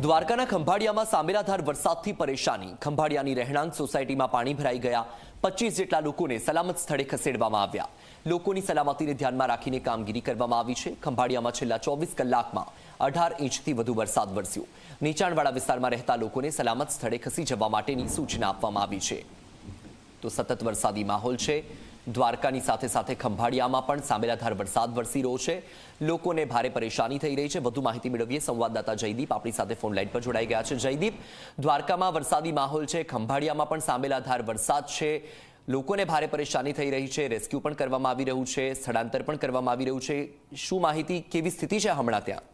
દ્વારકાના ખંભાળિયામાં સામેલાધાર વરસાદથી પરેશાની। ખંભાળિયાની રહેણાંક સોસાયટીમાં પાણી ભરાઈ ગયા। 25 જેટલા લોકોને સલામત સ્થળે ખસેડવામાં આવ્યા। લોકોની સલામતીને ધ્યાનમાં રાખીને કામગીરી કરવામાં આવી છે। ખંભાળિયામાં છેલ્લા 24 કલાકમાં 18 ઇંચથી વધુ વરસાદ વરસ્યો। નીચાણવાળા વિસ્તારમાં રહેતા લોકોને સલામત સ્થળે ખસી જવા માટેની સૂચના આપવામાં આવી છે। તો સતત વરસાદી માહોલ છે। દ્વારકાની સાથે સાથે ખંભાળિયામાં પણ સામેલાધાર વરસાદ વરસી રહ્યો છે। લોકોને ભારે પરેશાની થઈ રહી છે। વધુ માહિતી મેળવીએ સંવાદદાતા જયદીપ આપણી સાથે ફોન લાઈન પર જોડાઈ ગયા છે। જયદીપ, દ્વારકામાં વરસાદી માહોલ છે, ખંભાળિયામાં પણ સામેલાધાર વરસાદ છે, લોકોને ભારે પરેશાની થઈ રહી છે, રેસ્ક્યુ પણ કરવામાં આવી રહ્યું છે, સ્થળાંતર પણ કરવામાં આવી રહ્યું છે। શું માહિતી, કેવી સ્થિતિ છે હમણાં ત્યાં?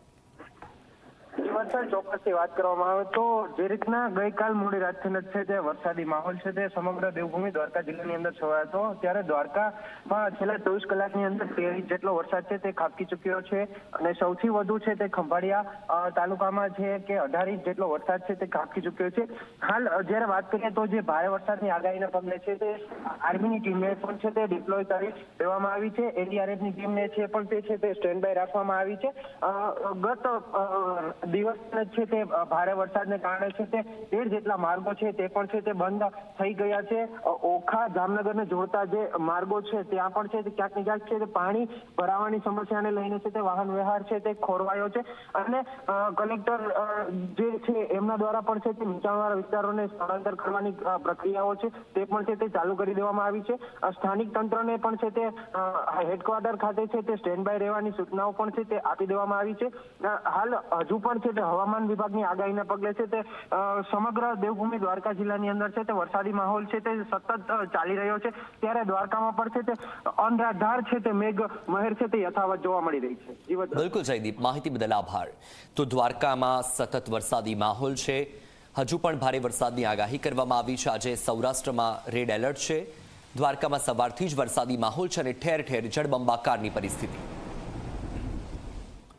ચોક્કસથી વાત કરવામાં આવે તો જે રીતના ગઈકાલ મોડી રાતથી છે તે વરસાદી માહોલ છે તે સમગ્ર દેવભૂમિ દ્વારકા જિલ્લાની અંદર છવાયો હતો। ત્યારે દ્વારકામાં છેલ્લા 24 કલાકની અંદર 13 ઇંચ જેટલો વરસાદ છે તે ખાબકી ચૂક્યો છે અને સૌથી વધુ છે તે ખંભાળિયા તાલુકામાં છે કે 18 ઇંચ જેટલો વરસાદ છે તે ખાબકી ચૂક્યો છે। હાલ જ્યારે વાત કરીએ તો જે ભારે વરસાદની આગાહીના પગલે છે તે આર્મીની ટીમને પણ છે તે ડિપ્લોય કરી દેવામાં આવી છે। એનડીઆરએફની ટીમને છે પણ તે છે તે સ્ટેન્ડ બાય રાખવામાં આવી છે। ગત દિવસ છે તે ભારે વરસાદને કારણે છે તે 13 જેટલા માર્ગો છે તે પણ છે તે બંધ થઈ ગયા છે। ઓખા જામનગરને જોડતા જે માર્ગો છે ત્યાં પણ છે તે ક્યાંક ને ક્યાંક છે તે પાણી ભરાવાની સમસ્યાને લઈને છે તે વાહન વ્યવહાર છે તે ખોરવાયો છે અને કલેક્ટર જે છે એમના દ્વારા પણ છે તે નીચાણવાળા વિસ્તારોને સ્થળાંતર કરવાની પ્રક્રિયાઓ છે તે પણ છે તે ચાલુ કરી દેવામાં આવી છે। સ્થાનિક તંત્રને પણ છે તે હેડક્વાર્ટર ખાતે છે તે સ્ટેન્ડ બાય રહેવાની સૂચનાઓ પણ છે તે આપી દેવામાં આવી છે। હાલ હજુ પણ છે તે હવામાન વિભાગની આગાહીના પગલે છે તે સમગ્ર દેવભૂમિ દ્વારકા જિલ્લાની અંદર છે તે વરસાદી માહોલ છે તે સતત ચાલી રહ્યો છે। ત્યારે દ્વારકામાં પણ છે તે અનરાધાર છે તે મેઘ મહેર છે તે યથાવત જોવા મળી રહી છે। બિલકુલ જયદીપ, માહિતી બદલ આભાર। તો દ્વારકામાં સતત વરસાદી માહોલ છે, હજુ પણ ભારે વરસાદની આગાહી કરવામાં આવી છે। આજે સૌરાષ્ટ્રમાં રેડ એલર્ટ છે। દ્વારકામાં સવારથી જ વરસાદી માહોલ છે અને ઠેર ઠેર જળબંબાકારની પરિસ્થિતિ।